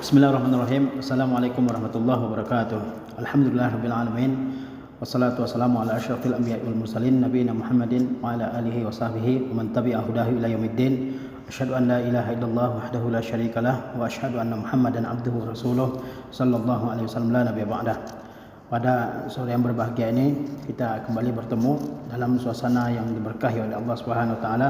Bismillahirrahmanirrahim. Assalamualaikum warahmatullahi wabarakatuh. Alhamdulillahirabbil alamin. Wassalatu wassalamu ala asyrafil anbiya'i wal mursalin nabiyina Muhammadin wa ala alihi wa sahbihi wa man tabi'a hudahu ila yaumiddin. Asyhadu an la ilaha illallah wahdahu la syarikalah wa asyhadu anna Muhammadan abduhu wa rasuluh sallallahu alaihi wasallam la nabiyya ba'dah. Pada sore yang berbahagia ini kita kembali bertemu dalam suasana yang diberkahi oleh Allah Subhanahu wa taala.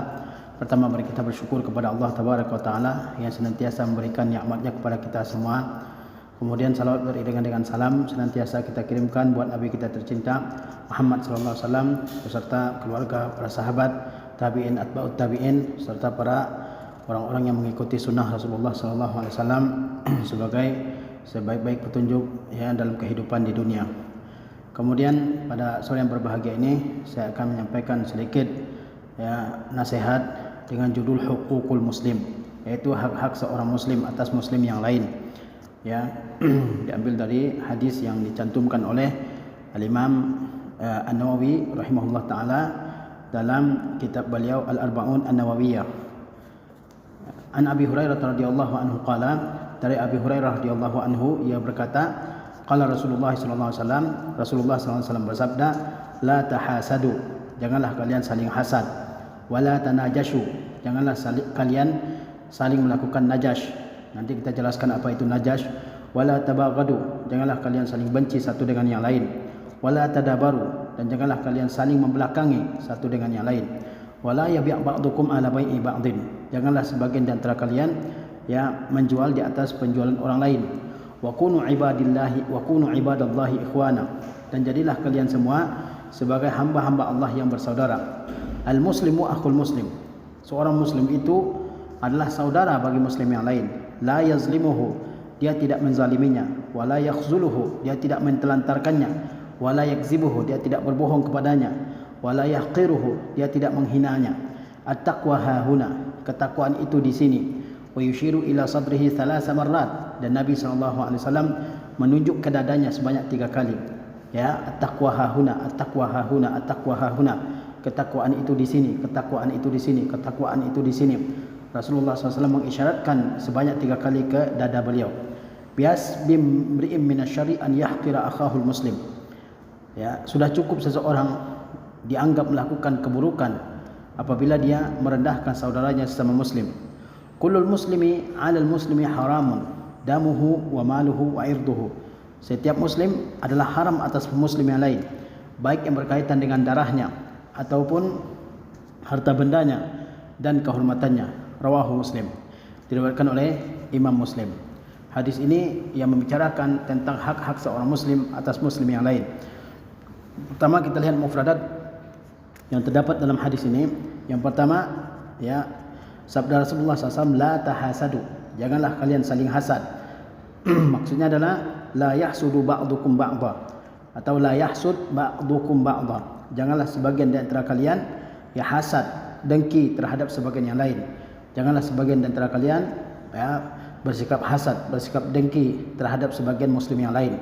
Pertama, mari kita bersyukur kepada Allah Tabaraka wa Ta'ala yang senantiasa memberikan nikmatnya kepada kita semua. Kemudian salawat beriringan dengan salam senantiasa kita kirimkan buat Nabi kita tercinta Muhammad sallallahu alaihi wasallam beserta keluarga, para sahabat, tabi'in, atba'ut tabi'in serta para orang-orang yang mengikuti sunnah Rasulullah sallallahu alaihi wasallam sebagai sebaik-baik petunjuk ya dalam kehidupan di dunia. Kemudian pada sore yang berbahagia ini saya akan menyampaikan sedikit ya nasihat dengan judul Huququl Muslim, yaitu hak-hak seorang muslim atas muslim yang lain. Ya, diambil dari hadis yang dicantumkan oleh Al-Imam An-Nawawi rahimahullah taala dalam kitab beliau Al-Arba'un An-Nawawiyah. An Abi Hurairah radhiyallahu anhu qala, dari Abi Hurairah radhiyallahu anhu ia berkata, qala Rasulullah sallallahu alaihi wasallam, Rasulullah sallallahu alaihi wasallam bersabda, la tahasadu, janganlah kalian saling hasad, wala tanajashu, janganlah kalian saling melakukan najash. Nanti kita jelaskan apa itu najash. Wala tabaghadu, janganlah kalian saling benci satu dengan yang lain. Wala tadabaru, dan janganlah kalian saling membelakangi satu dengan yang lain. Wala yabi' ba'dukum ala bai'i ba'din, janganlah sebagian di antara kalian ya menjual di atas penjualan orang lain. Wa kunu ibadallahi ikhwana, dan jadilah kalian semua sebagai hamba-hamba Allah yang bersaudara. Al-muslimu akhul muslim, seorang muslim itu adalah saudara bagi muslim yang lain. La yazlimuhu, dia tidak menzaliminya. Wala yakhzuluhu, dia tidak mentelantarkannya. Wala yakzibuhu, dia tidak berbohong kepadanya. Wala yahqiruhu, dia tidak menghinanya. At-taqwa hahuna, ketakwaan itu di sini. Wa yushiru ila sadrihi thalatha marrat, dan Nabi SAW menunjuk ke dadanya sebanyak 3 kali. Ya, at-taqwa hahuna, at-taqwa hahuna, at-taqwa hahuna. Ketakwaan itu di sini, ketakwaan itu di sini, ketakwaan itu di sini. Rasulullah SAW mengisyaratkan sebanyak 3 kali ke dada beliau. Bias bimri'im minasyari an yahqira akhahul muslim. Ya, sudah cukup seseorang dianggap melakukan keburukan apabila dia merendahkan saudaranya sesama muslim. Kullul muslimi 'alal muslimi haramun damuhu wa maluhu wa irduhu. Setiap muslim adalah haram atas muslim yang lain, baik yang berkaitan dengan darahnya ataupun harta bendanya dan kehormatannya. Rawahu Muslim, diriwayatkan oleh Imam Muslim. Hadis ini yang membicarakan tentang hak-hak seorang muslim atas muslim yang lain. Pertama, kita lihat mufradat yang terdapat dalam hadis ini. Yang pertama, ya, sabda Rasulullah SAW, la tahasadu, janganlah kalian saling hasad. Maksudnya adalah la yahsudu ba'dukum ba'dha, atau la yahsud ba'dukum ba'dha, janganlah sebagian di antara kalian ya hasad, dengki terhadap sebagian yang lain. Janganlah sebagian di antara kalian ya bersikap hasad, bersikap dengki terhadap sebagian muslim yang lain.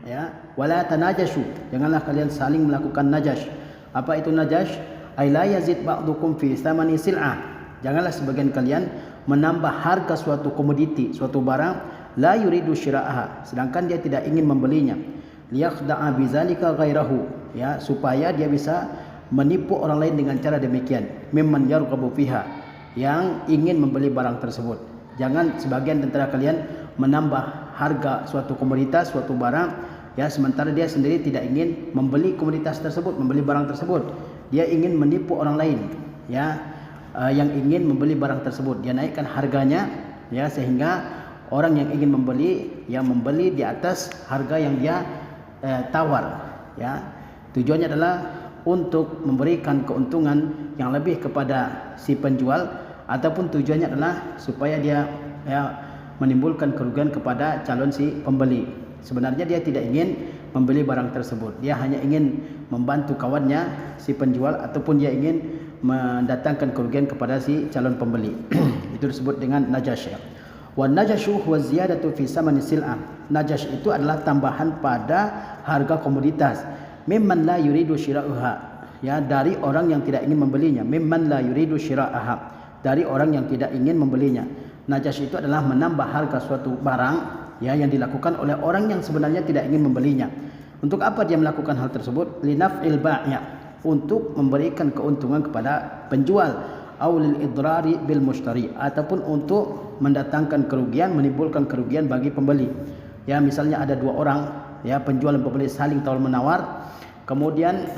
Ya, wala tanajashu, janganlah kalian saling melakukan najash. Apa itu najash? Ay la yazid ba'dukum fi thamani sil'ah, janganlah sebagian kalian menambah harga suatu komoditi, suatu barang, la yuridu syira'aha, sedangkan dia tidak ingin membelinya. Liyakhda'a bizalika ghairahu, ya, supaya dia bisa menipu orang lain dengan cara demikian. Mimman yarghabu fiha, yang ingin membeli barang tersebut. Jangan sebagian antara kalian menambah harga suatu komoditas, suatu barang ya, sementara dia sendiri tidak ingin membeli komoditas tersebut, membeli barang tersebut. Dia ingin menipu orang lain ya, yang ingin membeli barang tersebut. Dia naikkan harganya ya, sehingga orang yang ingin membeli yang membeli di atas harga yang dia tawar ya. Tujuannya adalah untuk memberikan keuntungan yang lebih kepada si penjual, ataupun tujuannya adalah supaya dia ya, menimbulkan kerugian kepada calon si pembeli. Sebenarnya dia tidak ingin membeli barang tersebut, dia hanya ingin membantu kawannya si penjual, ataupun dia ingin mendatangkan kerugian kepada si calon pembeli. Itu disebut dengan najash. Wa najashu huwa ziyadatu fi samani sil'ah. Najash itu adalah tambahan pada harga komoditas. Mimman la yuridu syira'uha, ya, dari orang yang tidak ingin membelinya. Mimman la yuridu syira'aha, dari orang yang tidak ingin membelinya. Najash itu adalah menambah harga suatu barang ya yang dilakukan oleh orang yang sebenarnya tidak ingin membelinya. Untuk apa dia melakukan hal tersebut? Linaf'il ba', untuk memberikan keuntungan kepada penjual, au lil idrari bil mushtari, ataupun untuk mendatangkan kerugian, menimbulkan kerugian bagi pembeli. Ya, misalnya ada dua orang, ya, penjual dan pembeli saling tawar menawar, kemudian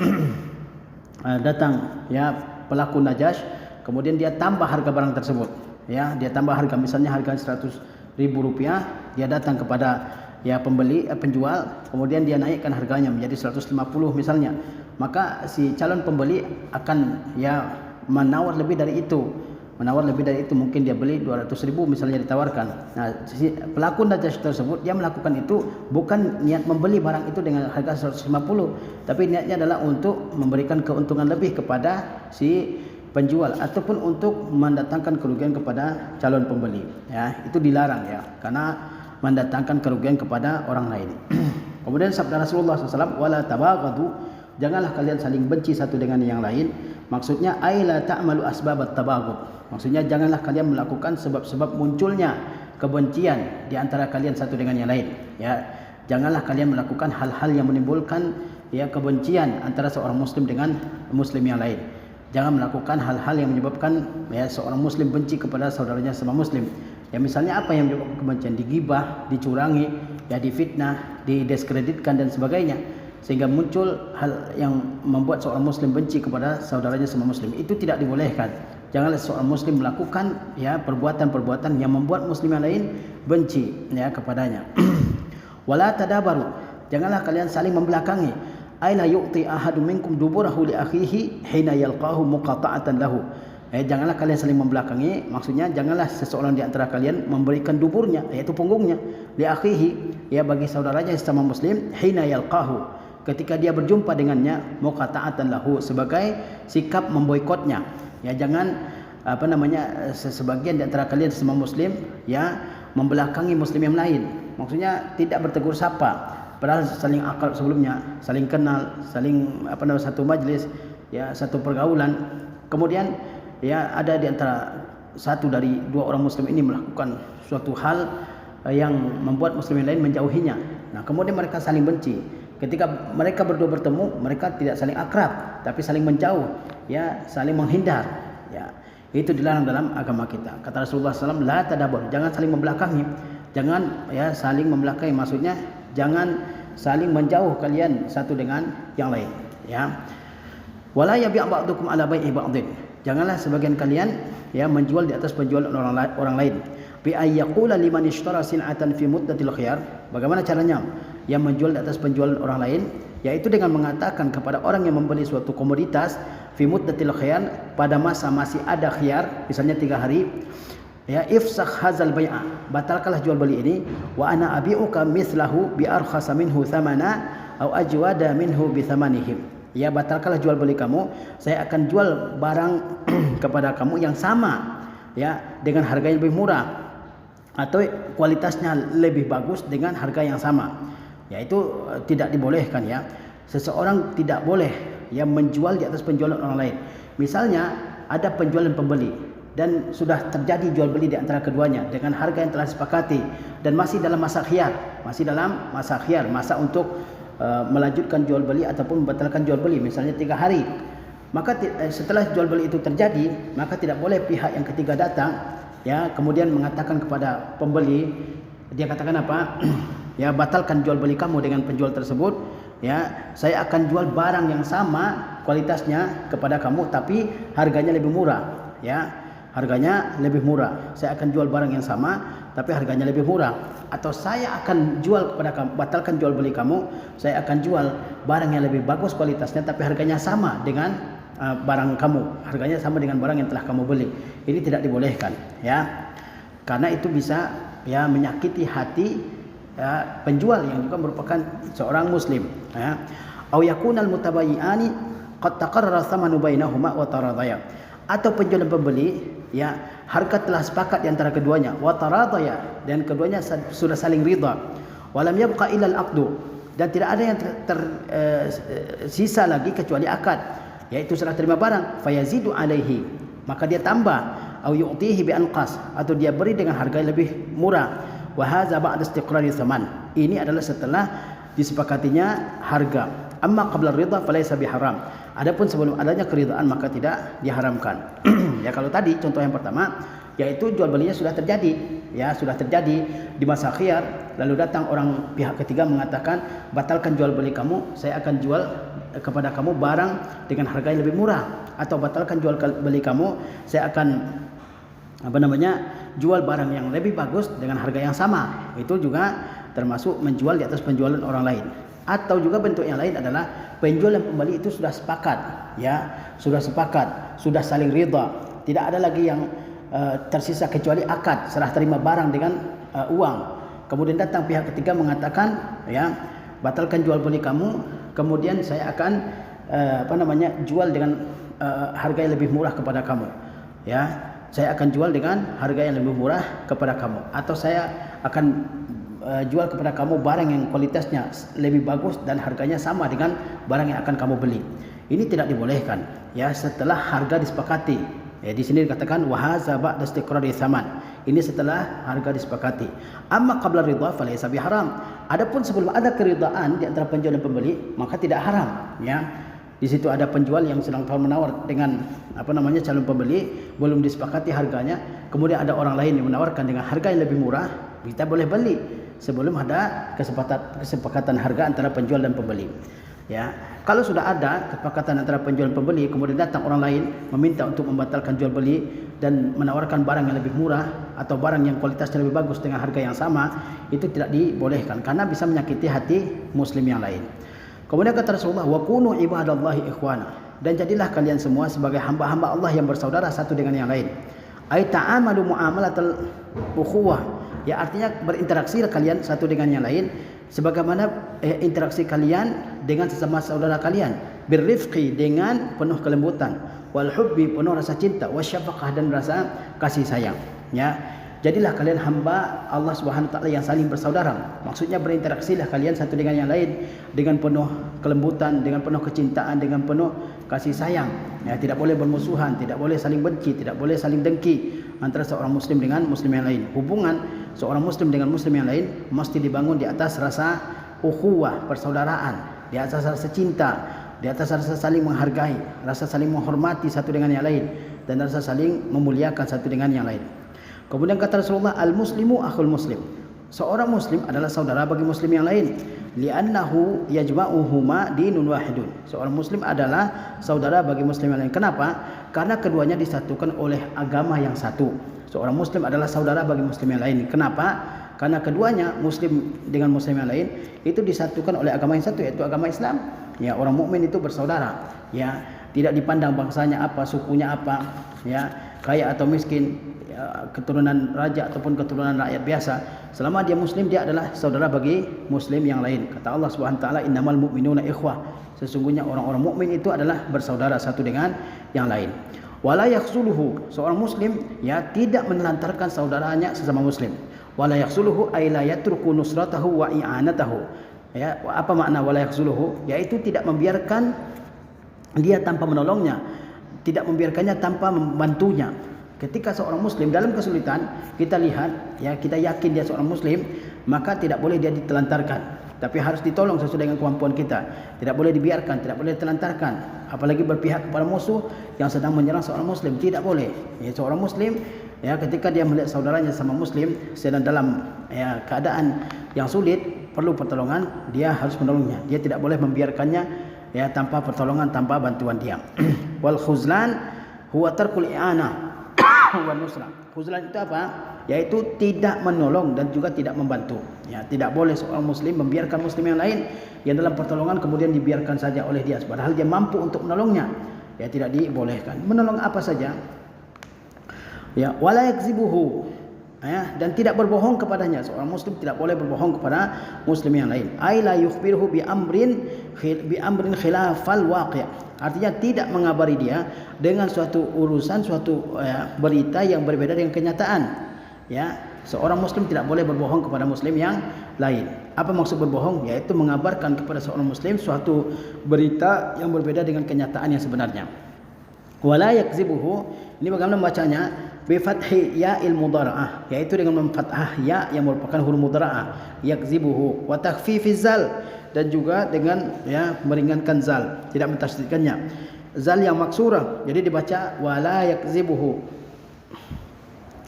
datang ya pelaku najash, kemudian dia tambah harga barang tersebut. Ya, dia tambah harga, misalnya harga 100.000 rupiah, dia datang kepada ya penjual, kemudian dia naikkan harganya menjadi 150 misalnya. Maka si calon pembeli akan ya menawar lebih dari itu. Mungkin dia beli 200.000 misalnya ditawarkan. Nah, si pelaku najash tersebut dia melakukan itu bukan niat membeli barang itu dengan harga 150, tapi niatnya adalah untuk memberikan keuntungan lebih kepada si penjual ataupun untuk mendatangkan kerugian kepada calon pembeli. Ya, itu dilarang ya, karena mendatangkan kerugian kepada orang lain. Kemudian sabda Rasulullah SAW, wala tabaghadu, janganlah kalian saling benci satu dengan yang lain. Maksudnya aila ta'malu asbabat tabaghud. Maksudnya janganlah kalian melakukan sebab-sebab munculnya kebencian di antara kalian satu dengan yang lain. Ya, janganlah kalian melakukan hal-hal yang menimbulkan ya kebencian antara seorang muslim dengan muslim yang lain. Jangan melakukan hal-hal yang menyebabkan ya seorang muslim benci kepada saudaranya sama muslim. Ya, misalnya apa yang menyebabkan kebencian? Digibah, dicurangi, ya difitnah, didiskreditkan dan sebagainya, sehingga muncul hal yang membuat seorang muslim benci kepada saudaranya sama muslim. Itu tidak dibolehkan. Janganlah seorang muslim melakukan ya perbuatan-perbuatan yang membuat muslim yang lain benci ya kepadanya. Wala tadabaru, janganlah kalian saling membelakangi. Aila yu'ti ahadum minkum duburahu li akhihi hina yalqahu muqata'atan lahu. Janganlah kalian saling membelakangi, maksudnya janganlah seseorang di antara kalian memberikan duburnya, yaitu punggungnya, li akhihi, ya bagi saudaranya sesama muslim, hina yalqahu, ketika dia berjumpa dengannya, muqata'atan lahu, sebagai sikap memboikotnya. Ya, jangan sebagian di antara kalian sesama muslim ya membelakangi muslim yang lain. Maksudnya tidak bertegur sapa, padahal saling akrab sebelumnya, saling kenal, saling satu majlis, ya satu pergaulan. Kemudian ya ada di antara satu dari dua orang muslim ini melakukan suatu hal yang membuat muslim yang lain menjauhinya. Nah, kemudian mereka saling benci. Ketika mereka berdua bertemu, mereka tidak saling akrab, tapi saling menjauh, ya saling menghindar. Ya, itu dilarang dalam agama kita. Kata Rasulullah SAW, la tadabbur, jangan saling membelakangi, jangan ya saling membelakangi. Maksudnya jangan saling menjauh kalian satu dengan yang lain. Ya, wala yabi' ba'dukum ala bai'i ba'din, janganlah sebagian kalian ya menjual di atas penjualan orang lain. Bi ayyaqula liman ishtara sin'atan fi muddatil khiyar, bagaimana caranya? Yang menjual di atas penjualan orang lain, yaitu dengan mengatakan kepada orang yang membeli suatu komoditas fi muddatil khiyar, pada masa masih ada khiyar, misalnya 3 hari, ya ifsakh hadzal bai'a, batalkanlah jual beli ini, wa ana abi'uka mithlahu bi arkhasa minhu thamana aw ajwada minhu bi thamanihim, ya batalkanlah jual beli kamu, saya akan jual barang kepada kamu yang sama ya dengan harga yang lebih murah atau kualitasnya lebih bagus dengan harga yang sama. Ya, itu tidak dibolehkan ya. Seseorang tidak boleh ya menjual di atas penjualan orang lain. Misalnya ada penjual dan pembeli dan sudah terjadi jual beli di antara keduanya dengan harga yang telah disepakati dan masih dalam masa khiyar, masa untuk melanjutkan jual beli ataupun membatalkan jual beli, misalnya 3 hari. Maka setelah jual beli itu terjadi, maka tidak boleh pihak yang ketiga datang ya kemudian mengatakan kepada pembeli, dia katakan apa? Ya, batalkan jual beli kamu dengan penjual tersebut, ya saya akan jual barang yang sama kualitasnya kepada kamu tapi harganya lebih murah, ya harganya lebih murah. Saya akan jual barang yang sama tapi harganya lebih murah, atau saya akan jual kepada kamu, batalkan jual beli kamu, saya akan jual barang yang lebih bagus kualitasnya tapi harganya sama dengan barang kamu, harganya sama dengan barang yang telah kamu beli. Ini tidak dibolehkan ya, karena itu bisa ya menyakiti hati ya penjual yang juga merupakan seorang muslim ya. Au yakunal mutabayyi'ani qad taqarrara thamanu bainahuma wa taradaya, atau penjual dan pembeli ya harga telah sepakat di antara keduanya, wa taradaya, dan keduanya sudah saling ridha, wa lam yabqa illa al-aqdu, dan tidak ada yang tersisa lagi kecuali akad, yaitu serah terima barang, fayazidu alaihi, maka dia tambah atau yu'tihi bi anqas, atau dia beri dengan harga yang lebih murah. Wa hadza ba'da istiqrari tsaman. Ini adalah setelah disepakatinya harga. Amma qabla ridha falaysa biharam. Adapun sebelum adanya keridhaan maka tidak diharamkan. Ya, kalau tadi contoh yang pertama yaitu jual belinya sudah terjadi, ya sudah terjadi di masa khiyar, lalu datang orang pihak ketiga mengatakan batalkan jual beli kamu, saya akan jual kepada kamu barang dengan harga yang lebih murah, atau batalkan jual beli kamu, saya akan jual barang yang lebih bagus dengan harga yang sama. Itu juga termasuk menjual di atas penjualan orang lain. Atau juga bentuk yang lain adalah penjual dan pembeli itu sudah sepakat, ya sudah sepakat, sudah saling ridha, tidak ada lagi yang tersisa kecuali akad serah terima barang dengan uang. Kemudian datang pihak ketiga mengatakan, ya batalkan jual beli kamu, kemudian saya akan jual dengan harga yang lebih murah kepada kamu, ya saya akan jual dengan harga yang lebih murah kepada kamu, atau saya akan jual kepada kamu barang yang kualitasnya lebih bagus dan harganya sama dengan barang yang akan kamu beli. Ini tidak dibolehkan, ya setelah harga disepakati. Ya, di sini dikatakan wa hadza ba'da istiqrari tsaman. Ini setelah harga disepakati. Amma qabla ridha falaysa biharam. Adapun sebelum ada keridhaan di antara penjual dan pembeli, maka tidak haram, ya. Di situ ada penjual yang sedang menawar dengan calon pembeli, belum disepakati harganya, kemudian ada orang lain yang menawarkan dengan harga yang lebih murah, kita boleh beli sebelum ada kesepakatan harga antara penjual dan pembeli. Ya, kalau sudah ada kesepakatan antara penjual dan pembeli, kemudian datang orang lain meminta untuk membatalkan jual beli dan menawarkan barang yang lebih murah atau barang yang kualitasnya lebih bagus dengan harga yang sama, itu tidak dibolehkan karena bisa menyakiti hati muslim yang lain. Kemudian kata Rasulullah, wa kunu ibadallahi ikhwana, dan jadilah kalian semua sebagai hamba-hamba Allah yang bersaudara satu dengan yang lain. Ai ta'amalu muamalatal ukhuwah, ya artinya berinteraksi kalian satu dengan yang lain sebagaimana interaksi kalian dengan sesama saudara kalian, birrifqi dengan penuh kelembutan, wal hubbi penuh rasa cinta, wasyafaqah dan rasa kasih sayang, ya. Jadilah kalian hamba Allah Subhanahu wa taala yang saling bersaudara. Maksudnya berinteraksilah kalian satu dengan yang lain dengan penuh kelembutan, dengan penuh kecintaan, dengan penuh kasih sayang. Ya, tidak boleh bermusuhan, tidak boleh saling benci, tidak boleh saling dengki antara seorang muslim dengan muslim yang lain. Hubungan seorang muslim dengan muslim yang lain mesti dibangun di atas rasa ukhuwah, persaudaraan, di atas rasa cinta, di atas rasa saling menghargai, rasa saling menghormati satu dengan yang lain, dan rasa saling memuliakan satu dengan yang lain. Kemudian kata Rasulullah, al-muslimu akhul muslim. Seorang muslim adalah saudara bagi muslim yang lain. Li'annahu yajma'uhuma dinun wahidun. Seorang muslim adalah saudara bagi muslim yang lain. Kenapa? Karena keduanya disatukan oleh agama yang satu. Seorang muslim adalah saudara bagi muslim yang lain. Kenapa? Karena keduanya, muslim dengan muslim yang lain, itu disatukan oleh agama yang satu, yaitu agama Islam. Ya, orang mukmin itu bersaudara. Ya, tidak dipandang bangsanya apa, sukunya apa, ya, kaya atau miskin, keturunan raja ataupun keturunan rakyat biasa, selama dia muslim, dia adalah saudara bagi muslim yang lain. Kata Allah Subhanahu wa taala, innamal mu'minuna ikhwah, sesungguhnya orang-orang mukmin itu adalah bersaudara satu dengan yang lain. Wala yakhzuluhu, seorang muslim ya tidak menelantarkan saudaranya sesama muslim. Wala yakhzuluhu ay la yatruku nusratahu wa i'anatahu. Ya, apa makna wala yakhzuluhu? Yaitu tidak membiarkan dia tanpa menolongnya, tidak membiarkannya tanpa membantunya. Ketika seorang muslim dalam kesulitan, kita lihat, ya kita yakin dia seorang muslim, maka tidak boleh dia ditelantarkan, tapi harus ditolong sesuai dengan kemampuan kita. Tidak boleh dibiarkan, tidak boleh ditelantarkan, apalagi berpihak kepada musuh yang sedang menyerang seorang muslim, tidak boleh. Ya, seorang muslim ya ketika dia melihat saudaranya sama muslim sedang dalam ya keadaan yang sulit, perlu pertolongan, dia harus menolongnya. Dia tidak boleh membiarkannya ya tanpa pertolongan, tanpa bantuan dia. Wal khuzlan huwa tarkul i'anah wa nusra. Khuzlan itu apa? Yaitu tidak menolong dan juga tidak membantu. Ya, tidak boleh seorang muslim membiarkan muslim yang lain yang dalam pertolongan kemudian dibiarkan saja oleh dia padahal dia mampu untuk menolongnya. Ya, tidak dibolehkan. Menolong apa saja. Ya, wala yakzibuhu. Ya, dan tidak berbohong kepadanya. Seorang muslim tidak boleh berbohong kepada muslim yang lain. Ai la yukhbiruhu bi amrin khilafal waqi'. Artinya tidak mengabari dia dengan suatu urusan, suatu berita yang berbeda dengan kenyataan. Ya, seorang muslim tidak boleh berbohong kepada muslim yang lain. Apa maksud berbohong? Yaitu mengabarkan kepada seorang muslim suatu berita yang berbeda dengan kenyataan yang sebenarnya. Wala yakzibuhu, ini bagaimana membacanya? bi fathi ya'il mudhara'ah, yaitu dengan memfathah ya yang merupakan huruf mudhara'ah, yakzibuhu, wa takhfifiz zal, dan juga dengan ya meringankan zal, tidak mentasydidkannya. Zal yang maksurah, jadi dibaca wala yakzibuhu,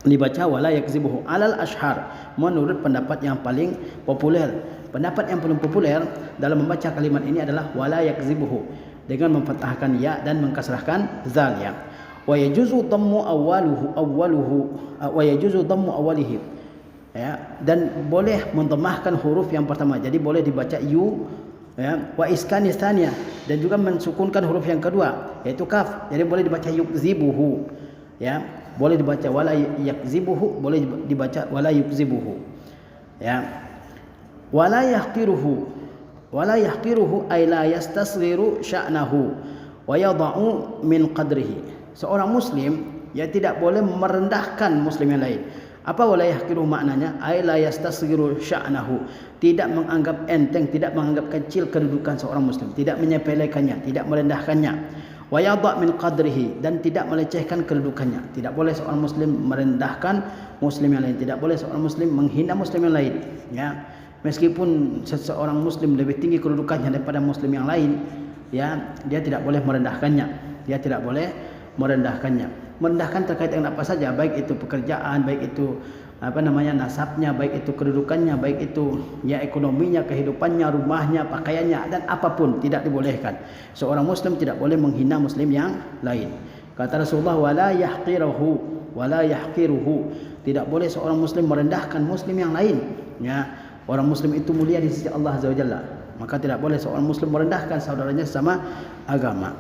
dibaca wala yakzibuhu alal ashhar, menurut pendapat yang paling populer. Pendapat yang paling populer dalam membaca kalimat ini adalah wala yakzibuhu, dengan memfathahkan ya dan mengkasrahkan zal ya. Wa yajuzu dhammu awwalihi, ya, dan boleh mendhammahkan huruf yang pertama, jadi boleh dibaca yu ya. Wa iskani tsaniyah, dan juga mensukunkan huruf yang kedua yaitu kaf, jadi boleh dibaca yukzibuhu ya, boleh dibaca wala yakzibuhu, boleh dibaca wala yukzibuhu ya. Wala yahqiruhu ay la yastasghiru sya'nahu wa yada'u min qadrihi. Seorang muslim ya tidak boleh merendahkan muslim yang lain. Apa wala yahqiruhu maknanya? Ay la yastasghiru sya'nahu, tidak menganggap enteng, tidak menganggap kecil kedudukan seorang muslim, tidak menyepelekannya, tidak merendahkannya. Wa yada' min qadrihi, dan tidak melecehkan kedudukannya. Tidak boleh seorang muslim merendahkan muslim yang lain, tidak boleh seorang muslim menghina muslim yang lain ya. Meskipun seseorang muslim lebih tinggi kedudukannya daripada muslim yang lain ya, dia tidak boleh merendahkannya, dia tidak boleh merendahkannya. Merendahkan terkait dengan apa saja, baik itu pekerjaan, baik itu nasabnya, baik itu kedudukannya, baik itu ya ekonominya, kehidupannya, rumahnya, pakaiannya, dan apapun tidak dibolehkan. Seorang muslim tidak boleh menghina muslim yang lain. Kata Rasulullah wala yahqiruhu, tidak boleh seorang muslim merendahkan muslim yang lain ya. Orang muslim itu mulia di sisi Allah Azza wa Jalla, maka tidak boleh seorang muslim merendahkan saudaranya sesama agama.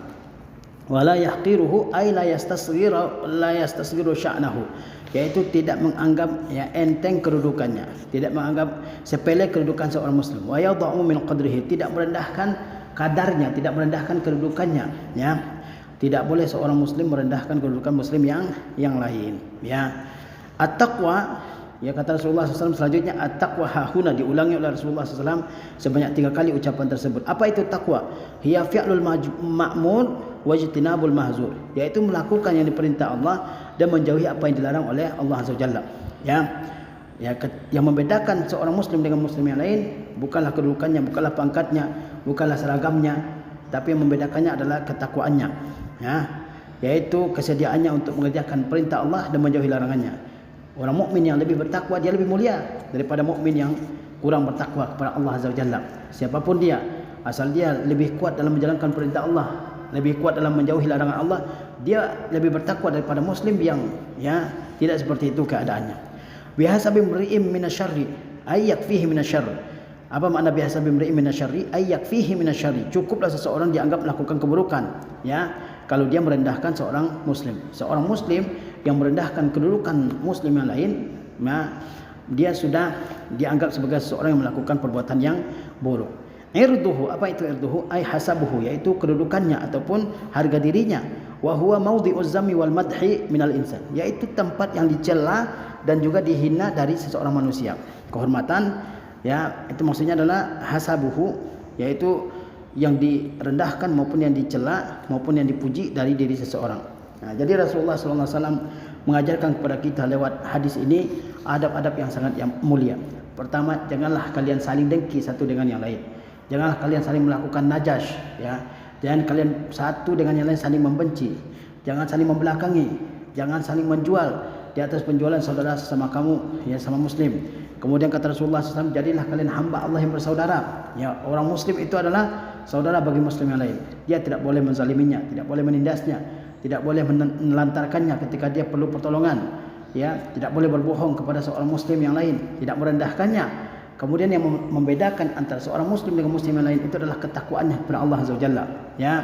Wala yahqiruhu ay la yastasghiru sya'nahu, yaitu tidak menganggap ya enteng kedudukannya, tidak menganggap sepele kedudukan seorang muslim. Wa yadha'u min qadrihi, tidak merendahkan kadarnya, tidak merendahkan kedudukannya ya. Tidak boleh seorang muslim merendahkan kedudukan muslim yang lain ya. At-taqwa, ya kata Rasulullah SAW selanjutnya, at-taqwa hahuna, diulangi oleh Rasulullah SAW sebanyak 3 kali ucapan tersebut. Apa itu taqwa? Hiya fi'lul ma'mur wa ijtinabul mahzur, yaitu melakukan yang diperintah Allah dan menjauhi apa yang dilarang oleh Allah Azza wa Jalla ya. Yang membedakan seorang muslim dengan muslim yang lain bukanlah kedudukannya, bukanlah pangkatnya, bukanlah seragamnya, tapi yang membedakannya adalah ketakwaannya ya, yaitu kesediaannya untuk mengerjakan perintah Allah dan menjauhi larangannya. Orang mukmin yang lebih bertakwa dia lebih mulia daripada mukmin yang kurang bertakwa kepada Allah Azza wa Jalla. Siapapun dia, asal dia lebih kuat dalam menjalankan perintah Allah, lebih kuat dalam menjauhi larangan Allah, dia lebih bertakwa daripada muslim yang ya tidak seperti itu keadaannya. Bihasabi mri'im minasyarri ay yakfihi minasyarr. Apa makna bihasabi mri'im minasyarri ay yakfihi minasyarri? Cukuplah seseorang dianggap melakukan keburukan ya kalau dia merendahkan seorang muslim. Seorang muslim yang merendahkan kedudukan muslim yang lain, dia sudah dianggap sebagai seorang yang melakukan perbuatan yang buruk. Irduhu, apa itu irduhu? Ay hasabuhu, yaitu kedudukannya ataupun harga dirinya. Wa huwa mawdhi'uz zammi wal madhi minal insan, yaitu tempat yang dicela dan juga dihina dari seseorang manusia. Kehormatan ya, itu maksudnya adalah hasabuhu, yaitu yang direndahkan maupun yang dicela maupun yang dipuji dari diri seseorang. Nah, jadi Rasulullah SAW mengajarkan kepada kita lewat hadis ini adab-adab yang sangat mulia. Pertama, janganlah kalian saling dengki satu dengan yang lain. Janganlah kalian saling melakukan najash ya. Jangan kalian satu dengan yang lain saling membenci. Jangan saling membelakangi. Jangan saling menjual di atas penjualan saudara sesama kamu ya, sama muslim. Kemudian kata Rasulullah SAW, jadilah kalian hamba Allah yang bersaudara ya. Orang muslim itu adalah saudara bagi muslim yang lain. Dia tidak boleh menzaliminya, tidak boleh menindasnya, tidak boleh menelantarkannya ketika dia perlu pertolongan ya, tidak boleh berbohong kepada seorang muslim yang lain, tidak merendahkannya. Kemudian yang membedakan antara seorang muslim dengan muslim yang lain itu adalah ketakwaannya kepada Allah Azza wa Jalla ya.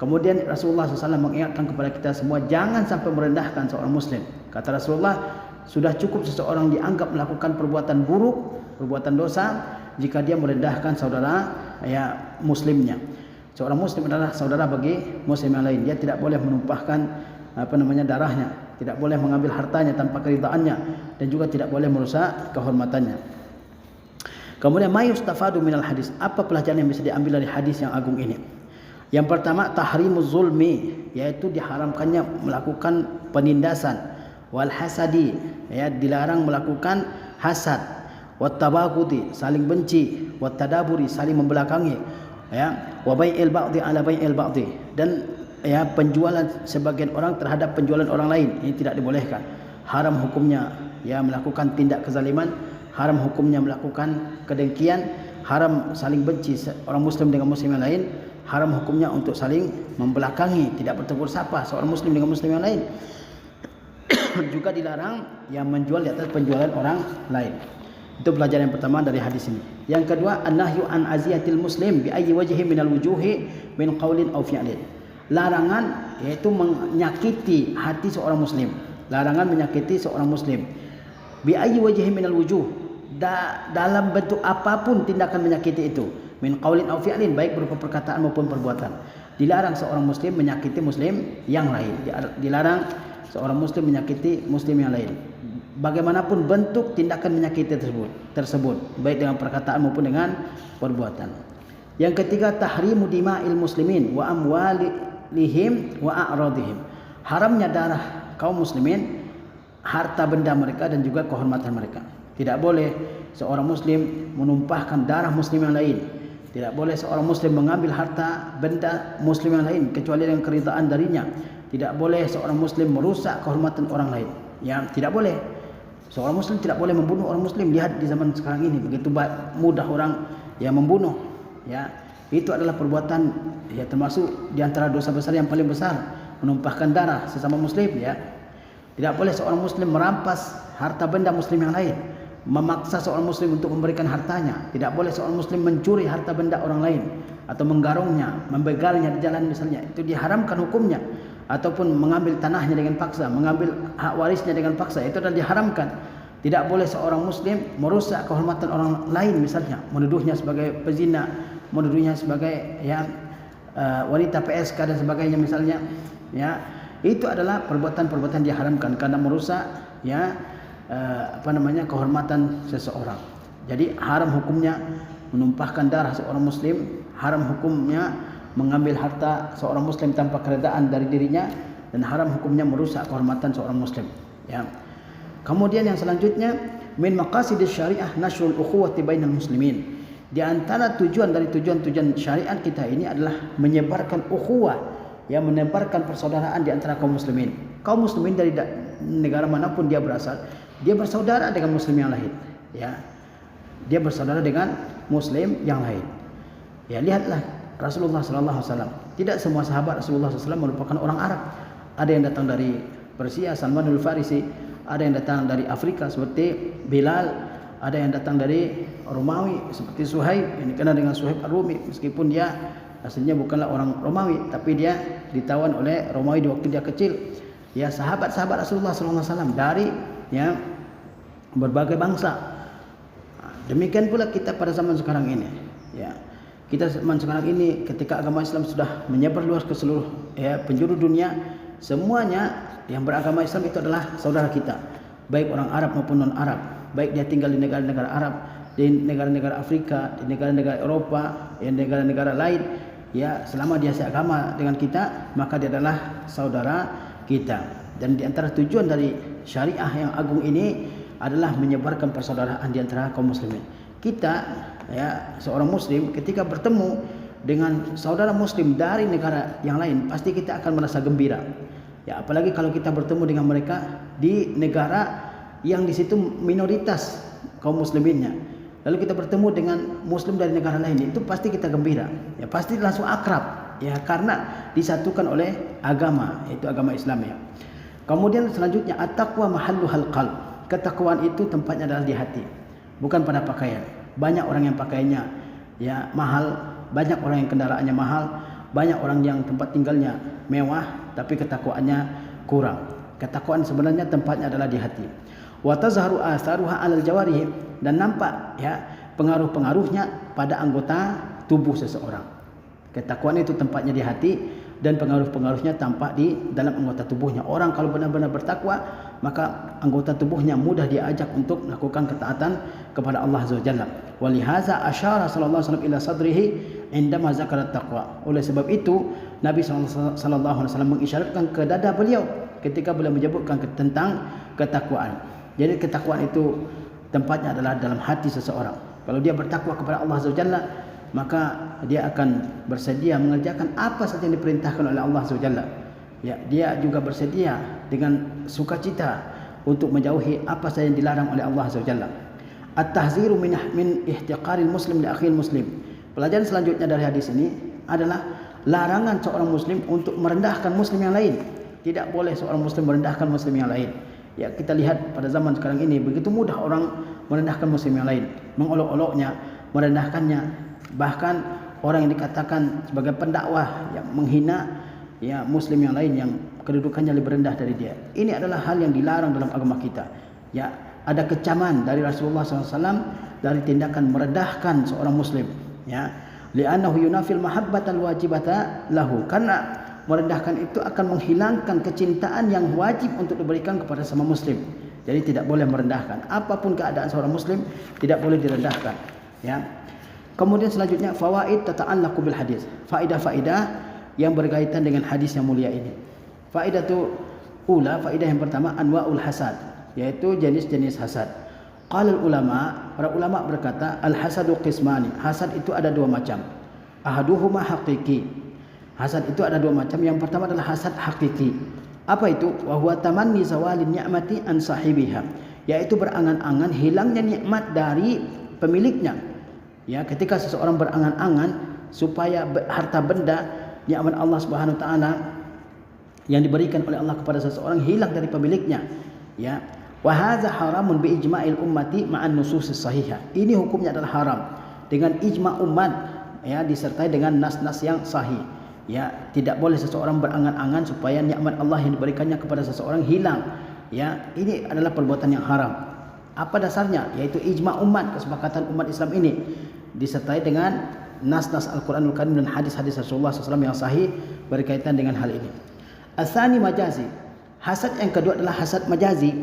Kemudian Rasulullah SAW mengingatkan kepada kita semua jangan sampai merendahkan seorang muslim. Kata Rasulullah, sudah cukup seseorang dianggap melakukan perbuatan buruk, perbuatan dosa jika dia merendahkan saudara ya muslimnya. Seorang muslim adalah saudara bagi muslim yang lain. Dia tidak boleh menumpahkan darahnya, tidak boleh mengambil hartanya tanpa keridhaannya, dan juga tidak boleh merusak kehormatannya. Kemudian mayustafadu minal hadis, apa pelajaran yang bisa diambil dari hadis yang agung ini? Yang pertama, tahrimuz zulmi, yaitu diharamkannya melakukan penindasan. wal hasadi, ya, dilarang melakukan hasad, wat tabaghudi, saling benci, wat tadaburi, saling membelakangi, ya, wa bai'il ba'dhi ala bai'il ba'dhi, dan ya penjualan sebagian orang terhadap penjualan orang lain, ini tidak dibolehkan. Haram hukumnya ya melakukan tindak kezaliman, haram hukumnya melakukan kedengkian, haram saling benci orang muslim dengan muslim yang lain, haram hukumnya untuk saling membelakangi, tidak bertegur sapa seorang muslim dengan muslim yang lain. Juga dilarang yang menjual di atas penjualan orang lain. Itu pelajaran yang pertama dari hadis ini. Yang kedua, an-nahyu an aziyatil muslim bi ayyi wajhin minal wujuhi min qaulin aw fi'lin. Larangan yaitu menyakiti hati seorang muslim. Larangan menyakiti seorang muslim bi ayyi wajhin minal wujuh, dalam bentuk apapun tindakan menyakiti itu, min qaulin aw fi'lin, baik berupa perkataan maupun perbuatan. Dilarang seorang muslim menyakiti muslim yang lain. Dilarang seorang muslim menyakiti muslim yang lain, bagaimanapun bentuk tindakan menyakiti tersebut, baik dengan perkataan maupun dengan perbuatan. Yang ketiga, tahrimu dima'il muslimin wa amwalihim wa a'radihim. Haramnya darah kaum muslimin, harta benda mereka dan juga kehormatan mereka. Tidak boleh seorang muslim menumpahkan darah muslim yang lain. Tidak boleh seorang muslim mengambil harta benda muslim yang lain kecuali dengan keridhaan darinya. Tidak boleh seorang muslim merusak kehormatan orang lain. Ya, tidak boleh. Seorang muslim tidak boleh membunuh orang muslim. Lihat di zaman sekarang ini begitu mudah orang yang membunuh. Ya, itu adalah perbuatan ya termasuk di antara dosa besar yang paling besar, menumpahkan darah sesama muslim, ya. Tidak boleh seorang muslim merampas harta benda muslim yang lain, memaksa seorang muslim untuk memberikan hartanya. Tidak boleh seorang muslim mencuri harta benda orang lain atau menggarongnya, membegalnya di jalan misalnya. Itu diharamkan hukumnya. Ataupun mengambil tanahnya dengan paksa, mengambil hak warisnya dengan paksa, itu adalah diharamkan. Tidak boleh seorang muslim merusak kehormatan orang lain, misalnya menuduhnya sebagai pezina, menuduhnya sebagai ya wanita PSK dan sebagainya misalnya, ya. Itu adalah perbuatan-perbuatan diharamkan karena merusak ya kehormatan seseorang. Jadi haram hukumnya menumpahkan darah seorang muslim, haram hukumnya mengambil harta seorang muslim tanpa keredaan dari dirinya, dan haram hukumnya merusak kehormatan seorang muslim, ya. Kemudian yang selanjutnya, min maqasidis syariah nasrul ukhuwati bainal muslimin. Di antara tujuan dari tujuan-tujuan syariat kita ini adalah menyebarkan ukhuwah, ya, menebarkan persaudaraan di antara kaum muslimin. Kaum muslimin dari negara manapun dia berasal, dia bersaudara dengan muslim yang lain, ya. Dia bersaudara dengan muslim yang lain. Ya, lihatlah Rasulullah SAW. Tidak semua sahabat Rasulullah SAW merupakan orang Arab. Ada yang datang dari Persia, Salmanul Farisi. Ada yang datang dari Afrika seperti Bilal. Ada yang datang dari Romawi seperti Suhaib, yang dikenal dengan Suhaib Ar-Rumi. Meskipun dia aslinya bukanlah orang Romawi, tapi dia ditawan oleh Romawi di waktu dia kecil. Ya, sahabat-sahabat Rasulullah SAW dari ya berbagai bangsa. Demikian pula kita pada zaman sekarang ini, ya. Kita zaman sekarang ini ketika agama Islam sudah menyebar luas ke seluruh ya penjuru dunia, semuanya yang beragama Islam itu adalah saudara kita, baik orang Arab maupun non Arab, baik dia tinggal di negara-negara Arab, di negara-negara Afrika, di negara-negara Eropa, di negara-negara lain, ya, selama dia seagama dengan kita, maka dia adalah saudara kita. Dan di antara tujuan dari syariah yang agung ini adalah menyebarkan persaudaraan di antara kaum muslimin. Kita ya seorang muslim ketika bertemu dengan saudara muslim dari negara yang lain, pasti kita akan merasa gembira. Ya, apalagi kalau kita bertemu dengan mereka di negara yang di situ minoritas kaum musliminnya. Lalu kita bertemu dengan muslim dari negara lain, itu pasti kita gembira. Ya, pasti langsung akrab, ya, karena disatukan oleh agama, yaitu agama Islam, ya. Kemudian selanjutnya at-taqwa mahalluhal qalb. Ketakwaan itu tempatnya adalah di hati, bukan pada pakaian. Banyak orang yang pakaiannya ya mahal, banyak orang yang kendaraannya mahal, banyak orang yang tempat tinggalnya mewah, tapi ketakwaannya kurang. Ketakwaan sebenarnya tempatnya adalah di hati. Wa tazharu atharuha 'alal jawarih, dan nampak ya pengaruh-pengaruhnya pada anggota tubuh seseorang. Ketakwaan itu tempatnya di hati dan pengaruh-pengaruhnya tampak di dalam anggota tubuhnya. Orang kalau benar-benar bertakwa, maka anggota tubuhnya mudah diajak untuk melakukan ketaatan kepada Allah Azza wa Jalla. Walihaza asyara sallallahu alaihi wasallam ila sadrihi indama zakarat taqwa. Oleh sebab itu Nabi sallallahu alaihi wasallam mengisyaratkan ke dada beliau ketika beliau menyebutkan tentang ketakwaan. Jadi ketakwaan itu tempatnya adalah dalam hati seseorang. Kalau dia bertakwa kepada Allah Azza wa Jalla, maka dia akan bersedia mengerjakan apa saja yang diperintahkan oleh Allah Azza wa Jalla. Ya, dia juga bersedia dengan sukacita untuk menjauhi apa saja yang dilarang oleh Allah Azza wa Jalla. At-tahziru min ihtiqaril muslim li akhil muslim. Pelajaran selanjutnya dari hadis ini adalah larangan seorang muslim untuk merendahkan muslim yang lain. Tidak boleh seorang muslim merendahkan muslim yang lain. Ya, kita lihat pada zaman sekarang ini begitu mudah orang merendahkan muslim yang lain, mengolok-oloknya, merendahkannya. Bahkan orang yang dikatakan sebagai pendakwah yang menghina ya muslim yang lain yang kedudukannya lebih rendah dari dia. Ini adalah hal yang dilarang dalam agama kita. Ya, ada kecaman dari Rasulullah SAW dari tindakan merendahkan seorang muslim. Ya, li'annahu yunafil mahabbatal wajibata lahu, karena merendahkan itu akan menghilangkan kecintaan yang wajib untuk diberikan kepada sama muslim. Jadi tidak boleh merendahkan. Apapun keadaan seorang muslim tidak boleh direndahkan. Ya. Kemudian selanjutnya fawaid tata'allaqu bil hadis. Faedah-faedah yang berkaitan dengan hadis yang mulia ini. Faedah yang pertama anwa'ul hasad, yaitu jenis-jenis hasad. Qala ulama, para ulama berkata al-hasadu qismani. Hasad itu ada dua macam. Ahaduhuma haqiqi. Hasad itu ada dua macam. Yang pertama adalah hasad hakiki. Apa itu? Wa huwa tamanni zawalin ni'mati an sahibiha, yaitu berangan-angan hilangnya nikmat dari pemiliknya. Ya, ketika seseorang berangan-angan supaya harta benda nikmat Allah Subhanahu wa taala yang diberikan oleh Allah kepada seseorang hilang dari pemiliknya. Ya. Wa hadza haramun bi ijma'il ummati ma'an nususis sahihah. Ini hukumnya adalah haram dengan ijma' umat, ya, disertai dengan nas-nas yang sahih. Ya, tidak boleh seseorang berangan-angan supaya nikmat Allah yang diberikannya kepada seseorang hilang. Ya, ini adalah perbuatan yang haram. Apa dasarnya? Yaitu ijma' umat, kesepakatan umat Islam ini disertai dengan nas-nas Al-Qur'anul Karim dan hadis-hadis Rasulullah SAW yang sahih berkaitan dengan hal ini. Asani majazi. Hasad yang kedua adalah hasad majazi.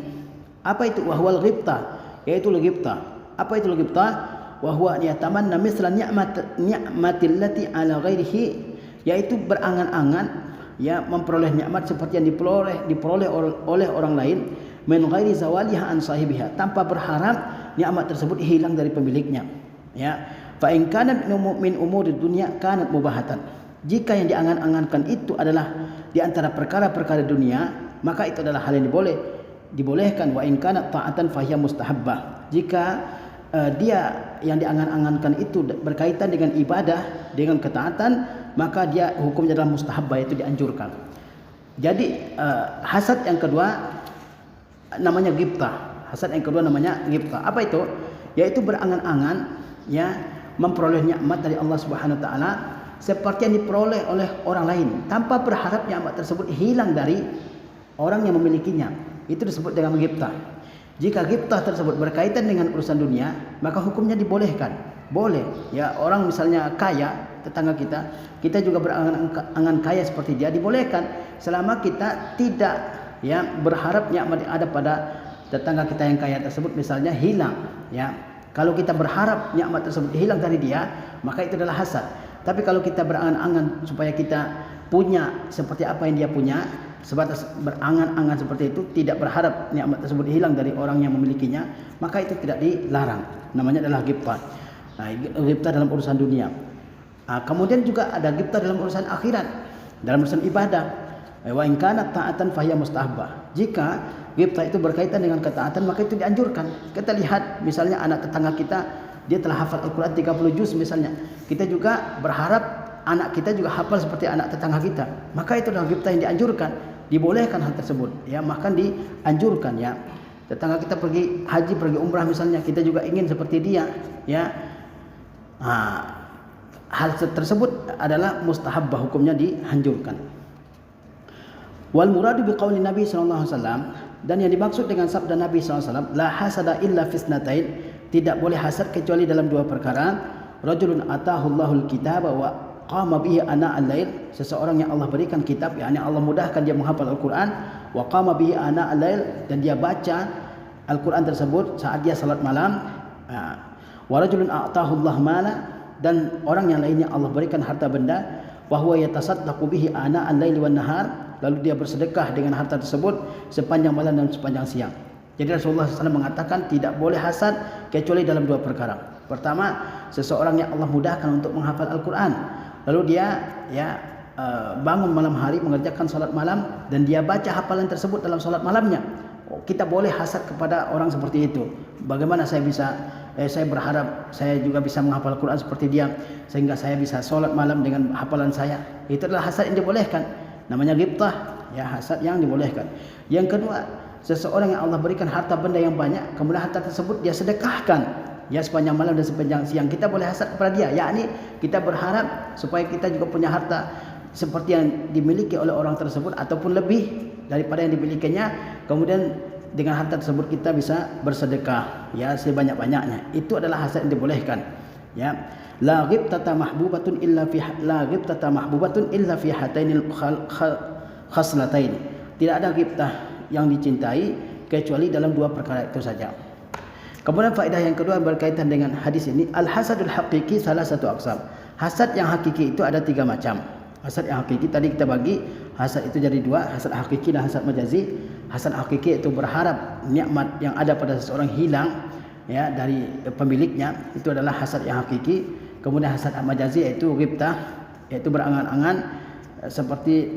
Apa itu? Wahwal ghibtah, yaitu ghibtah. Apa itu ghibtah? Wahwa yatamanna misla ni'matillati ala ghairihi, yaitu berangan-angan ya memperoleh nikmat seperti yang diperoleh oleh orang lain, min ghairi zawaliha an sahibiha, tanpa berharap nikmat tersebut hilang dari pemiliknya. Ya, fa in kana min umuri dunya kanat mubahatan. Jika yang diangan-angankan itu adalah di antara perkara-perkara dunia, maka itu adalah hal yang dibolehkan. Wa in kana ta'atan fahiya mustahabbah. Jika dia yang diangan-angankan itu berkaitan dengan ibadah, dengan ketaatan, maka dia hukumnya adalah mustahabbah, itu dianjurkan. Jadi hasad yang kedua namanya ghibtah. Hasad yang kedua namanya ghibtah. Apa itu? Yaitu berangan-angan ya memperoleh nikmat dari Allah Subhanahu wa taala seperti yang diperoleh oleh orang lain tanpa berharap nikmat tersebut hilang dari orang yang memilikinya. Itu disebut dengan ghibtah. Jika ghibtah tersebut berkaitan dengan urusan dunia, maka hukumnya dibolehkan. Boleh. Ya, orang misalnya kaya, tetangga kita juga berangan-angan kaya seperti dia, dibolehkan selama kita tidak ya berharap nikmat yang ada pada tetangga kita yang kaya tersebut misalnya hilang. Ya, kalau kita berharap nikmat tersebut hilang dari dia, maka itu adalah hasad. Tapi kalau kita berangan-angan supaya kita punya seperti apa yang dia punya, sebatas berangan-angan seperti itu, tidak berharap nikmat tersebut hilang dari orang yang memilikinya, maka itu tidak dilarang. Namanya adalah ghibtah. Nah, ghibtah dalam urusan dunia. Kemudian juga ada ghibtah dalam urusan akhirat, dalam urusan ibadah. Wa in kanat ta'atan fahiya mustahabbah. Jika ghibtah itu berkaitan dengan ketaatan, maka itu dianjurkan. Kita lihat misalnya anak tetangga kita, dia telah hafal Al-Quran 30 juz misalnya. Kita juga berharap anak kita juga hafal seperti anak tetangga kita. Maka itu adalah ghibtah yang dianjurkan. Dibolehkan hal tersebut. Ya, bahkan dianjurkan ya. Tetangga kita pergi haji, pergi umrah misalnya, kita juga ingin seperti dia. Ya. Hal tersebut adalah mustahabbah, hukumnya dianjurkan. Wal muradu biqauli Nabi sallallahu alaihi wasallam, dan yang dimaksud dengan sabda Nabi sallallahu alaihi wasallam, la hasada illa fisnatain, tidak boleh hasad kecuali dalam dua perkara. Rajulun atahu Allahul kitaba wa qama bihi ana al-lail, seseorang yang Allah berikan kitab, yakni Allah mudahkan dia menghafal Al-Qur'an, wa qama bihi ana al-lail, dan dia baca Al-Qur'an tersebut saat dia salat malam. Wa rajulun atahu Allah mala, dan orang yang lainnya Allah berikan harta benda, wa huwa yatasaddaqu bihi ana al-lail wan nahar, lalu dia bersedekah dengan harta tersebut sepanjang malam dan sepanjang siang. Jadi Rasulullah SAW mengatakan tidak boleh hasad kecuali dalam dua perkara. Pertama, seseorang yang Allah mudahkan untuk menghafal Al-Quran, lalu dia bangun malam hari mengerjakan salat malam dan dia baca hafalan tersebut dalam salat malamnya. Kita boleh hasad kepada orang seperti itu. Bagaimana saya berharap saya juga bisa menghafal Al-Quran seperti dia, sehingga saya bisa salat malam dengan hafalan saya. Itu adalah hasad yang dibolehkan. Namanya ghibtah, ya, hasad yang dibolehkan. Yang kedua, seseorang yang Allah berikan harta benda yang banyak, kemudian harta tersebut dia sedekahkan, ya, sepanjang malam dan sepanjang siang. Kita boleh hasad kepada dia, yakni kita berharap supaya kita juga punya harta seperti yang dimiliki oleh orang tersebut ataupun lebih daripada yang dimilikinya. Kemudian dengan harta tersebut kita bisa bersedekah, ya, sebanyak-banyaknya. Itu adalah hasad yang dibolehkan, ya. La ghibtata mahbubatun illa fi hatainil khaslatain. Tidak ada ghibtah yang dicintai kecuali dalam dua perkara itu saja. Kemudian faedah yang kedua berkaitan dengan hadis ini, al-hasadul haqiqi salah satu aqsam. Hasad yang hakiki itu ada 3 macam. Hasad yang hakiki tadi kita bagi hasad itu jadi 2, hasad hakiki dan hasad majazi. Hasad hakiki itu berharap nikmat yang ada pada seseorang hilang, ya, dari pemiliknya, itu adalah hasad yang hakiki. Kemudian hasad majazi yaitu ghibtah, yaitu berangan-angan seperti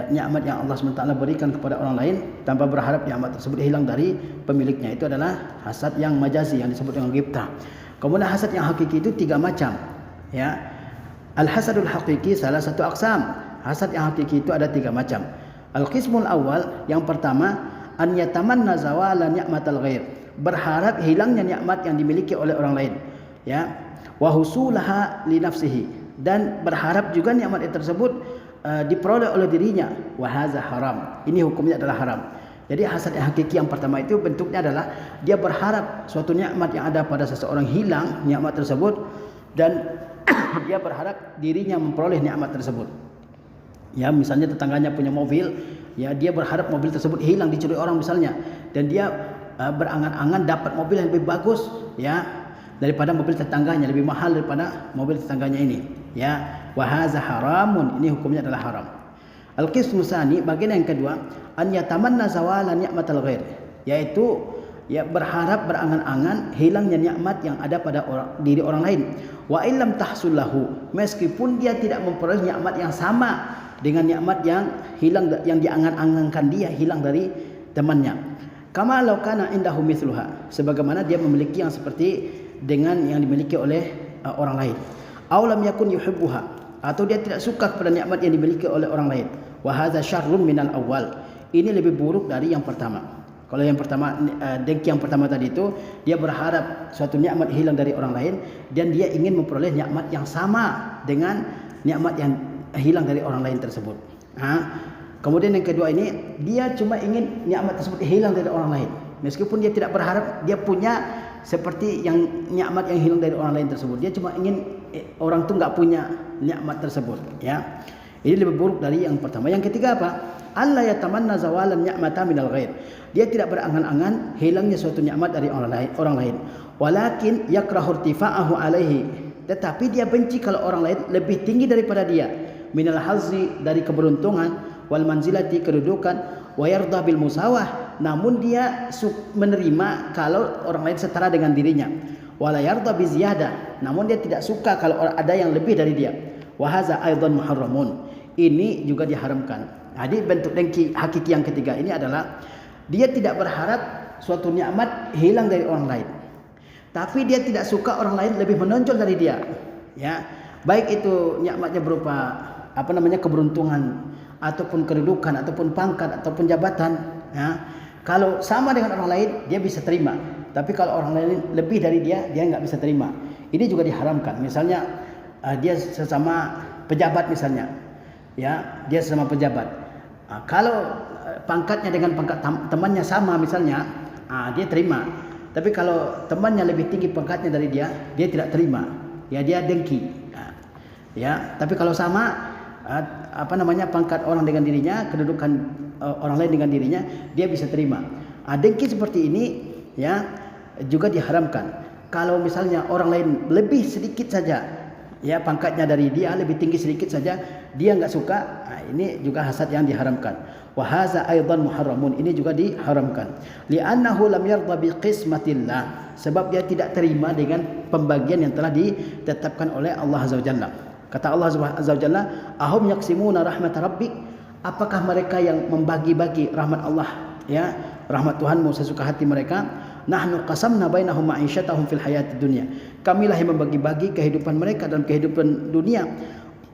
nikmat yang Allah SWT berikan kepada orang lain tanpa berharap nikmat tersebut hilang dari pemiliknya. Itu adalah hasad yang majazi yang disebut dengan ghibtah. Kemudian hasad yang hakiki itu 3 macam, ya. Al-hasadul haqiqi salah satu aqsam. Hasad yang hakiki itu ada 3 macam. Al-qismul awal, yang pertama, an yatamanna zawala ni'matal ghair, berharap hilangnya nikmat yang dimiliki oleh orang lain, ya. Wa husulaha li nafsihi, dan berharap juga nikmat tersebut diperoleh oleh dirinya. Wa hadza haram, ini hukumnya adalah haram. Jadi hasad yang hakiki yang pertama itu bentuknya adalah dia berharap suatu nikmat yang ada pada seseorang hilang nikmat tersebut, dan dia berharap dirinya memperoleh nikmat tersebut. Ya, misalnya tetangganya punya mobil, ya, dia berharap mobil tersebut hilang dicuri orang misalnya, dan dia berangan-angan dapat mobil yang lebih bagus, ya, daripada mobil tetangganya, lebih mahal daripada mobil tetangganya ini, ya. Wa hadza haramun, ini hukumnya adalah haram. Al-qismu tsani, bagian yang kedua, an yatamanna zawala ni'matal ghair, yaitu ya berharap berangan-angan hilangnya nikmat yang ada pada diri orang lain. Wa illam tahsul lahu, meskipun dia tidak memperoleh nikmat yang sama dengan nikmat yang hilang, yang diangan-angankan dia hilang dari temannya. Kama law kana indahu mithluha, sebagaimana dia memiliki yang seperti dengan yang dimiliki oleh orang lain. Aw lam yakun yuhibbuha, atau dia tidak suka kepada nikmat yang dimiliki oleh orang lain. Wa hadza syarrun minal awal, ini lebih buruk dari yang pertama. Kalau yang pertama, dengki yang pertama tadi itu, dia berharap suatu nikmat hilang dari orang lain dan dia ingin memperoleh nikmat yang sama dengan nikmat yang hilang dari orang lain tersebut. Kemudian yang kedua ini, dia cuma ingin nikmat tersebut hilang dari orang lain, meskipun dia tidak berharap dia punya seperti yang nikmat yang hilang dari orang lain tersebut. Dia cuma ingin orang itu nggak punya nikmat tersebut, ya. Ini lebih buruk dari yang pertama. Yang ketiga apa? Allah yatamanna zawalan ni'mata minal ghair, dia tidak berangan-angan hilangnya suatu nikmat dari orang lain. Walakin yakrahu irtifa'ahu alaihi, tetapi dia benci kalau orang lain lebih tinggi daripada dia. Minal hazzi, dari keberuntungan, wal manzilati, kedudukan, wa yarda bil musawah, namun dia menerima kalau orang lain setara dengan dirinya. Wala yarda bi ziyadah, namun dia tidak suka kalau ada yang lebih dari dia. Wa hadza aidan muharramun, ini juga diharamkan. Jadi bentuk dengki hakiki yang ketiga ini adalah dia tidak berharap suatu nikmat hilang dari orang lain, tapi dia tidak suka orang lain lebih menonjol dari dia, ya. Baik itu nikmatnya berupa keberuntungan, ataupun kedudukan, ataupun pangkat, ataupun jabatan, ya. Kalau sama dengan orang lain dia bisa terima, tapi kalau orang lain lebih dari dia nggak bisa terima. Ini juga diharamkan. Misalnya dia sesama pejabat misalnya, ya, dia sesama pejabat. Kalau pangkatnya dengan pangkat temannya sama misalnya, dia terima. Tapi kalau temannya lebih tinggi pangkatnya dari dia tidak terima. Ya, dia dengki. Ya, tapi kalau sama pangkat orang dengan dirinya, kedudukan orang lain dengan dirinya, dia bisa terima. Dengki seperti ini, ya, juga diharamkan. Kalau misalnya orang lain lebih sedikit saja, ya pangkatnya dari dia lebih tinggi sedikit saja, dia enggak suka, ini juga hasad yang diharamkan. Wa hadza aidan muharramun, ini juga diharamkan. Li'annahu lam yarda bi qismatillah, sebab dia tidak terima dengan pembagian yang telah ditetapkan oleh Allah Azza wa Jalla. Kata Allah Azza wa Jalla, ahum yaqsimuna rahmat rabbik, apakah mereka yang membagi-bagi rahmat Allah, ya, rahmat Tuhanmu sesuka hati mereka? Nahnu qasamna bainahum ma'isyatahum fil hayatid dunya, kamilah yang membagi-bagi kehidupan mereka dalam kehidupan dunia.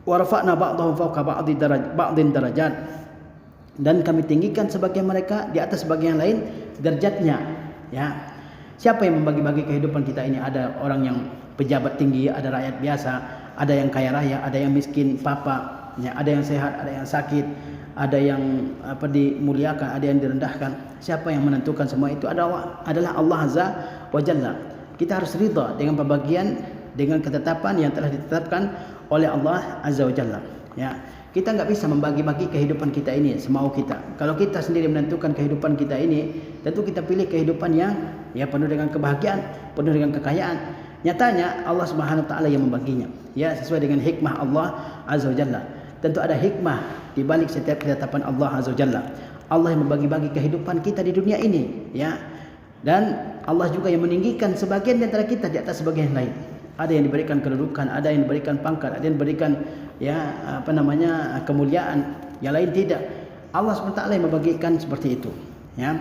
Wa rafa'na ba'dahum fawqa ba'din darajat, dan kami tinggikan sebagian mereka di atas sebagian lain derajatnya, ya. Siapa yang membagi-bagi kehidupan kita ini? Ada orang yang pejabat tinggi, ada rakyat biasa, ada yang kaya raya, ada yang miskin papa, ya, ada yang sehat, ada yang sakit, ada yang dimuliakan, ada yang direndahkan. Siapa yang menentukan semua itu adalah Allah Azza wa Jalla. Kita harus ridha dengan pembagian, dengan ketetapan yang telah ditetapkan oleh Allah Azza wa Jalla, ya. Kita enggak bisa membagi-bagi kehidupan kita ini semau kita. Kalau kita sendiri menentukan kehidupan kita ini, tentu kita pilih kehidupan yang ya penuh dengan kebahagiaan, penuh dengan kekayaan. Nyatanya Allah Subhanahu wa taala yang membaginya, ya, sesuai dengan hikmah Allah Azza wa Jalla. Tentu ada hikmah di balik setiap ketetapan Allah Azza wa Jalla. Allah yang membagi-bagi kehidupan kita di dunia ini, ya. Dan Allah juga yang meninggikan sebagian di antara kita di atas sebagian lain. Ada yang diberikan kedudukan, ada yang diberikan pangkat, ada yang diberikan kemuliaan, yang lain tidak. Allah SWT yang membagikan seperti itu, ya.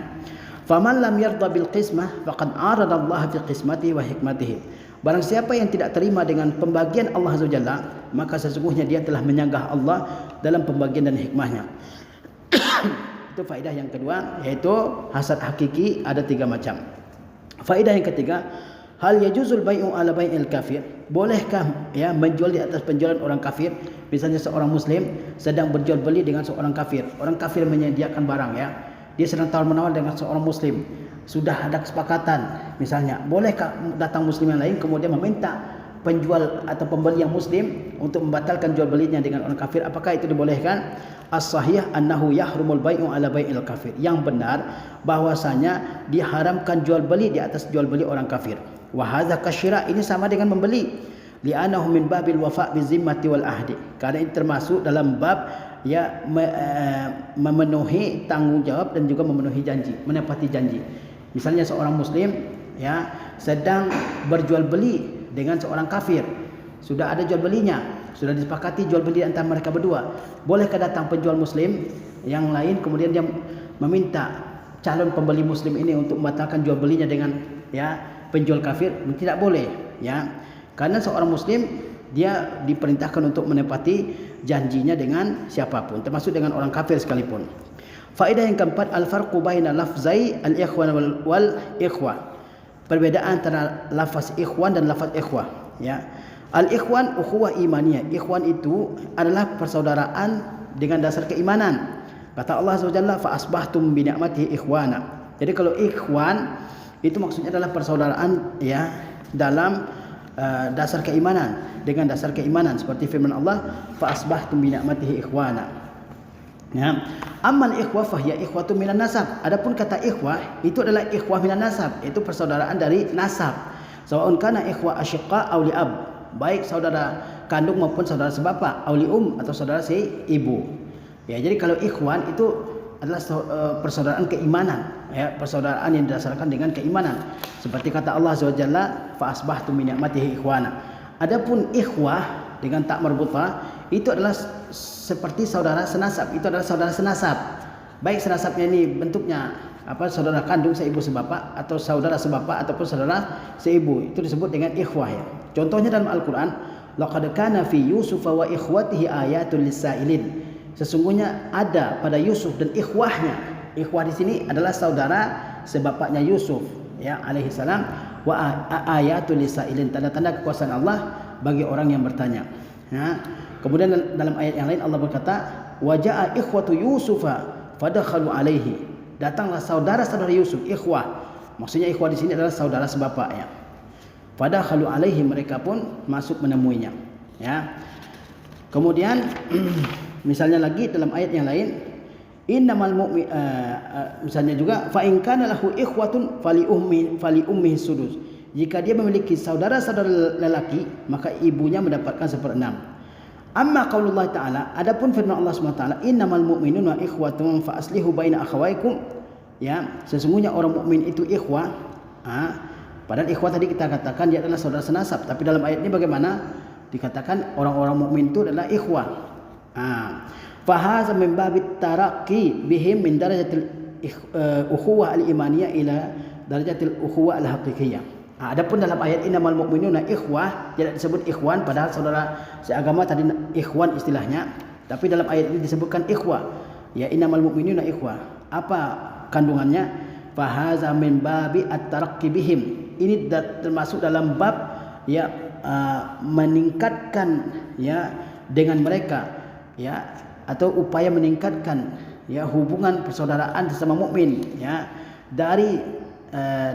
Faman lam yarda bil qismah faqad arada Allah fi qismatihi wa hikmatihi. Barang siapa yang tidak terima dengan pembagian Allah Azza wa Jalla, maka sesungguhnya dia telah menyanggah Allah dalam pembagian dan hikmahnya. Itu faedah yang kedua, yaitu hasad hakiki ada 3 macam. Faedah yang ketiga, hal yajuzul bai'u ala bai'il kafir, bolehkah ya menjual di atas penjualan orang kafir? Misalnya seorang muslim sedang berjual beli dengan seorang kafir. Orang kafir menyediakan barang, ya. Dia sedang tawar-menawar dengan seorang muslim. Sudah ada kesepakatan, misalnya, bolehkah datang muslim yang lain kemudian meminta penjual atau pembeli yang muslim untuk membatalkan jual belinya dengan orang kafir? Apakah itu dibolehkan? As-sahih annahu yahrumul bai'u ala bai'il kafir. Yang benar bahwasanya diharamkan jual beli di atas jual beli orang kafir. Wa hadza kasyira, ini sama dengan membeli. Li'annahu min babil wafa' bizimmati wal ahdi, karena ini termasuk dalam bab ya memenuhi tanggungjawab dan juga memenuhi janji, menepati janji. Misalnya seorang muslim, ya, sedang berjual beli dengan seorang kafir. Sudah ada jual belinya, sudah disepakati jual beli antara mereka berdua. Bolehkah datang penjual muslim yang lain kemudian dia meminta calon pembeli muslim ini untuk membatalkan jual belinya dengan ya penjual kafir? Tidak boleh, ya. Karena seorang muslim dia diperintahkan untuk menepati janjinya dengan siapapun, termasuk dengan orang kafir sekalipun. Faedah yang keempat, al-farqu baina lafzai al-ikhwan wal ikhwah. Perbedaan antara lafaz ikhwan dan lafaz ikhwah, ya. Al-ikhwan ukhuwah imaniyah. Ikhwan itu adalah persaudaraan dengan dasar keimanan. Kata Allah SWT, fa asbahtum bi ni'matihi ikhwana. Jadi kalau ikhwan itu maksudnya adalah persaudaraan, ya, dalam dasar keimanan, dengan dasar keimanan, seperti firman Allah, fa asbahtum bi ni'matihi ikhwana. Ya. Amal ikhwah fahiya ikhwatu minan nasab. Adapun kata ikhwah itu adalah ikhwah minan nasab, itu persaudaraan dari nasab. Sawa'un kana ikhwah asyiqa aw li ab, baik saudara kandung maupun saudara sebapa, aw li atau saudara ibu. Ya, jadi kalau ikhwan itu adalah persaudaraan keimanan, ya, persaudaraan yang didasarkan dengan keimanan. Seperti kata Allah SWT, fa asbahtum bi ni'matihi ikhwana. Adapun ikhwah dengan tak marbutah itu adalah seperti saudara senasab, itu adalah saudara senasab. Baik senasabnya ini bentuknya saudara kandung seibu sebapa, atau saudara sebapa ataupun saudara seibu, itu disebut dengan ikhwah, ya. Contohnya dalam Al-Qur'an, laqad kana fi Yusuf wa ikhwatihi ayatul lisailin. Sesungguhnya ada pada Yusuf dan ikhwahnya. Ikhwah di sini adalah saudara sebapaknya Yusuf, ya, alaihi salam, wa ayatul lisailin, tanda-tanda kekuasaan Allah bagi orang yang bertanya. Ya. Kemudian dalam ayat yang lain Allah berkata, wa jaa ikhwatu Yusufa fadakhalu alaihi. Datanglah saudara-saudara Yusuf, ikhwah. Maksudnya ikhwah di sini adalah saudara sebapaknya. Fadakhalu alaihi, mereka pun masuk menemuinya, ya. Kemudian misalnya lagi dalam ayat yang lain, innamal mu'min, misalnya juga, fa in kana lahu ikhwatun fali ummihi sudus. Jika dia memiliki saudara-saudara lelaki, maka ibunya mendapatkan 1/6. Amma qaulullah ta'ala, adapun firman Allah SWT, innamal mu'minuna ikhwatun fa aslihu baina akhawaykum. Ya, sesungguhnya orang mukmin itu ikhwah. Padahal ikhwah tadi kita katakan dia adalah saudara senasab, tapi dalam ayat ini bagaimana? Dikatakan orang-orang mukmin itu adalah ikhwah. Fa hadza min babit taraqi bihim min darajatil ukhuwah al-imaniyah ila darajatil ukhuwah al-haqiqiyah. Adapun dalam ayat innamal mu'minuna ikhwah tidak disebut ikhwan, padahal saudara seagama tadi ikhwan istilahnya, tapi dalam ayat ini disebutkan ikhwah. Ya, innamal mu'minuna ikhwah. Apa kandungannya? Fa hadza min babi at-taraqqi bihim. Ini termasuk dalam bab ya meningkatkan ya dengan mereka, ya, atau upaya meningkatkan ya hubungan persaudaraan sesama mukmin, ya, dari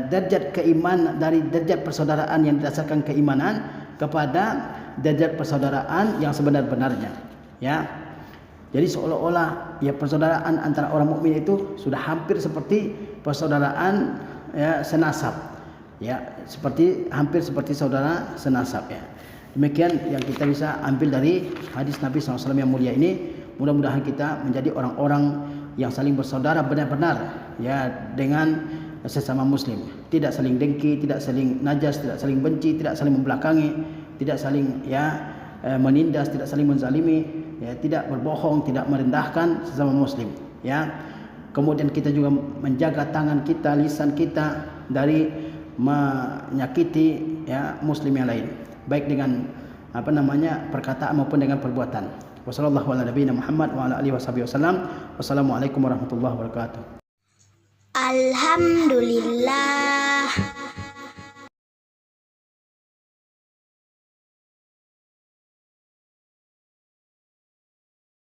derajat keimanan, dari derajat persaudaraan yang didasarkan keimanan kepada derajat persaudaraan yang sebenar-benarnya, ya. Jadi seolah-olah ya persaudaraan antara orang mukmin itu sudah hampir seperti persaudaraan ya senasab, ya, hampir seperti saudara senasab, ya. Demikian yang kita bisa ambil dari hadis Nabi SAW yang mulia ini. Mudah-mudahan kita menjadi orang-orang yang saling bersaudara benar-benar ya dengan sesama muslim, tidak saling dengki, tidak saling najas, tidak saling benci, tidak saling membelakangi, tidak saling ya menindas, tidak saling menzalimi, ya, tidak berbohong, tidak merendahkan sesama muslim, ya. Kemudian kita juga menjaga tangan kita, lisan kita dari menyakiti ya muslim yang lain, baik dengan perkataan maupun dengan perbuatan. Wassalamualaikum warahmatullahi wabarakatuh. Alhamdulillah.